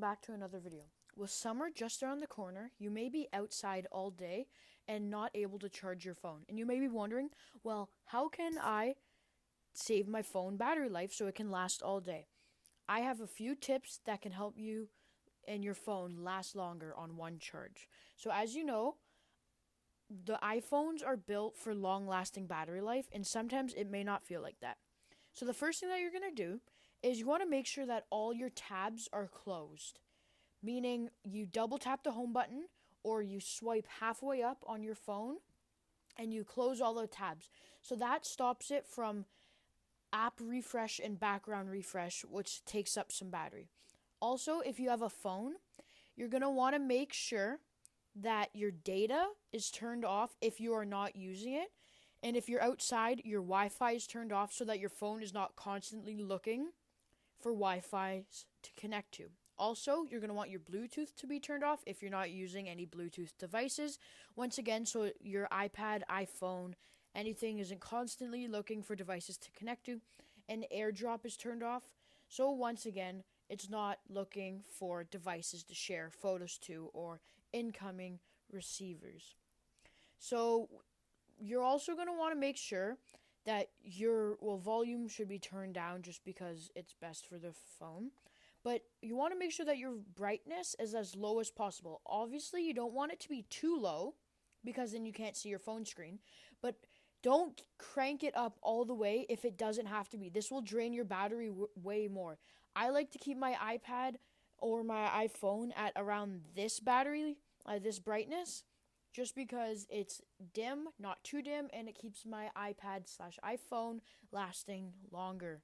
back to another video. With summer just around the corner, you may be outside all day and not able to charge your phone. And you may be wondering, well, how can I save my phone battery life so it can last all day? I have a few tips that can help you and your phone last longer on one charge. So as you know, the iPhones are built for long-lasting battery life, and sometimes it may not feel like that. So the first thing that you're going to do is you want to make sure that all your tabs are closed, meaning you double tap the home button or you swipe halfway up on your phone and you close all the tabs. So that stops it from app refresh and background refresh, which takes up some battery. Also, if you have a phone, you're going to want to make sure that your data is turned off if you are not using it. And if you're outside, your Wi-Fi is turned off so that your phone is not constantly looking for Wi-Fi to connect to. Also, you're going to want your Bluetooth to be turned off if you're not using any Bluetooth devices. Once again, so your iPad, iPhone, anything isn't constantly looking for devices to connect to. And AirDrop is turned off. So once again, it's not looking for devices to share photos to or incoming receivers. So you're also going to want to make sure that your volume should be turned down just because it's best for the phone. But you want to make sure that your brightness is as low as possible. Obviously, you don't want it to be too low because then you can't see your phone screen. But don't crank it up all the way if it doesn't have to be. This will drain your battery way more. I like to keep my iPad or my iPhone at around this this brightness, just because it's dim, not too dim, and it keeps my iPad/iPhone lasting longer.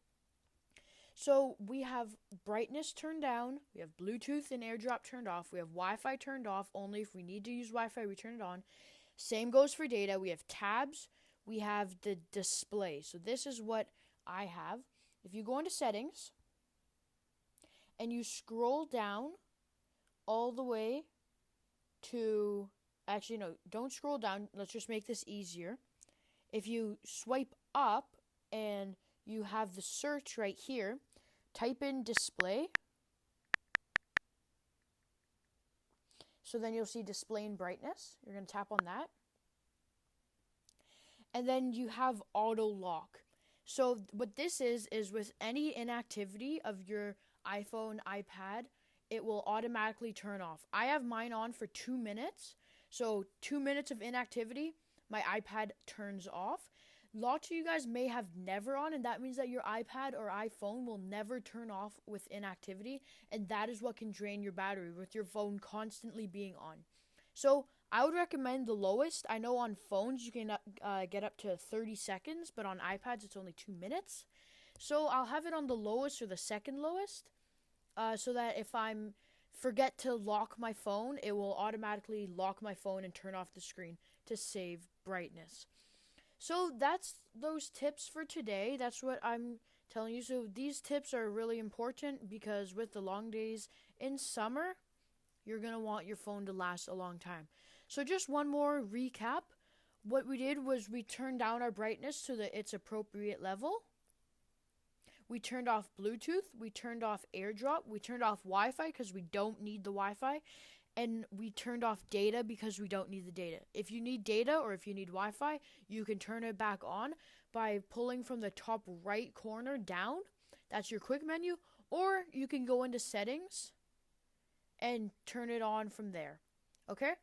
So we have brightness turned down, we have Bluetooth and AirDrop turned off, we have Wi-Fi turned off, only if we need to use Wi-Fi we turn it on. Same goes for data. We have tabs, we have the display. So this is what I have. If you go into settings and you scroll down all the way to, actually no, don't scroll down, let's just make this easier. If you swipe up and you have the search right here, type in display. So then you'll see display and brightness. You're going to tap on that. And then you have auto lock. So what this is with any inactivity of your iPhone, iPad, it will automatically turn off. I have mine on for 2 minutes. So 2 minutes of inactivity, my iPad turns off. Lots of you guys may have never on, and that means that your iPad or iPhone will never turn off with inactivity, and that is what can drain your battery with your phone constantly being on. So I would recommend the lowest. I know on phones you can get up to 30 seconds, but on iPads it's only 2 minutes. So I'll have it on the lowest or the second lowest, so that if I'm forget to lock my phone, it will automatically lock my phone and turn off the screen to save brightness. So that's those tips for today. That's what I'm telling you. So these tips are really important because with the long days in summer, you're going to want your phone to last a long time. So just one more recap. What we did was we turned down our brightness to its appropriate level. We turned off Bluetooth. We turned off AirDrop. We turned off Wi-Fi because we don't need the Wi-Fi. And we turned off data because we don't need the data. If you need data or if you need Wi-Fi, you can turn it back on by pulling from the top right corner down. That's your quick menu. Or you can go into settings and turn it on from there. Okay?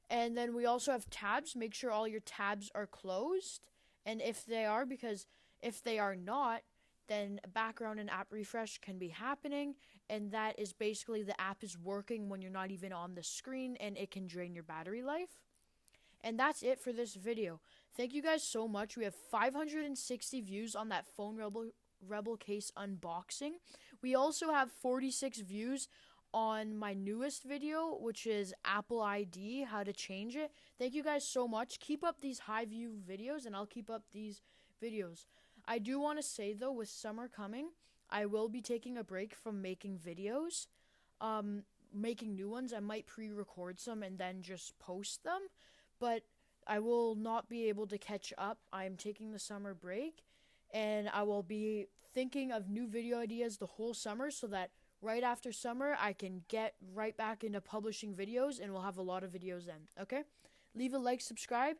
And then we also have tabs. Make sure all your tabs are closed. And if they are, because if they are not, then background and app refresh can be happening, and that is basically the app is working when you're not even on the screen, and it can drain your battery life. And that's it for this video. Thank you guys so much. We have 560 views on that phone Rebel case unboxing. We also have 46 views on my newest video, which is Apple ID, how to change it. Thank you guys so much. Keep up these high view videos, and I'll keep up these videos. I do want to say, though, with summer coming, I will be taking a break from making videos, making new ones. I might pre-record some and then just post them, but I will not be able to catch up. I'm taking the summer break, and I will be thinking of new video ideas the whole summer so that right after summer, I can get right back into publishing videos and we'll have a lot of videos then. Okay? Leave a like, subscribe.